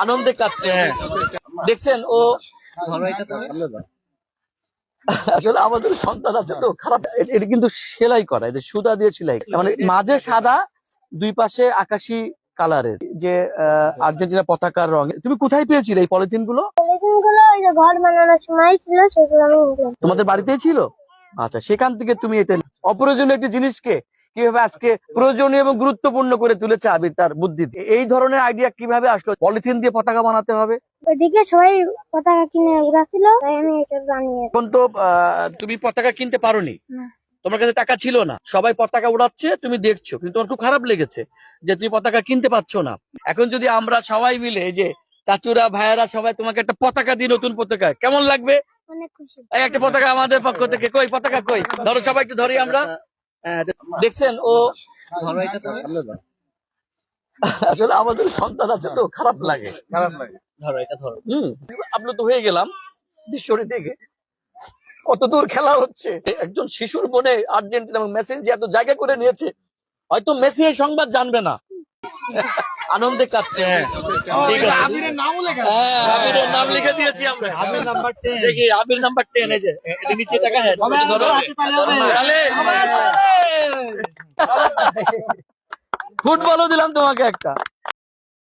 আনন্দে কাটছে। দেখছেন ও আসলে আমাদের সন্তান আছে তো খারাপ। এটা কিন্তু সেলাই করা, এই যে সুতা দিয়ে সেলাই, মানে মাঝে সাদা, দুই পাশে আকাশি কালারের, যে আর্জেন্টিনা পতাকার রং। তুমি কোথায় পেয়েছিলে এই পলিথিন গুলো? ওই যে ঘর বানানোর সময় ছিল, সেগুলো আমি নিলাম। তোমাদের বাড়িতেই ছিল? আচ্ছা, সেখান থেকে তুমি এটা অপ্রয়োজনীয় একটি জিনিসকে কিভাবে আজকে প্রয়োজনীয় এবং গুরুত্বপূর্ণ করে তুলেছে আবির তার বুদ্ধিতে। এই ধরনের আইডিয়া কিভাবে আসলো পলিথিন দিয়ে পতাকা বানাতে হবে? ওইদিকে সবাই পতাকা কিনে উড়াচ্ছিল, তাই আমি এসব বানিয়ে। এখন তো তুমি পতাকা কিনতে পারোনি, তোমার কাছে টাকা ছিল না, সবাই পতাকা উড়াচ্ছে তুমি দেখছো, কিন্তু তোমার খুব খারাপ লেগেছে যে তুমি পতাকা কিনতে পারছো না। এখন যদি আমরা সবাই মিলে, এই যে চাচুরা ভাইয়েরা সবাই তোমাকে একটা পতাকা দিই, নতুন পতাকা, কেমন লাগবে? অনেক খুশি। এই একটা পতাকা আমাদের পক্ষ থেকে, কই পতাকা কই? ধরো, সবাই একটু ধরি আমরা। দেখছেন ও আসলে আমাদের সন্তান আছে তো খারাপ লাগে। আপ্লুত হয়ে গেলাম দৃশ্যটি দেখে। কত দূর খেলা হচ্ছে, একজন শিশুর মনে আর্জেন্টিনা এবং মেসি যে এত জায়গা করে নিয়েছে, হয়তো মেসি এই সংবাদ জানবে না। আনন্দে কাটছে। ঠিক আছে, আবিরের নাম লিখে দিয়েছি আমরা। দেখি আবির নাম্বার 10, এই যে এটা নিচে টাকা। হ্যাঁ, ফুটবলও দিলাম তোমাকে একটা।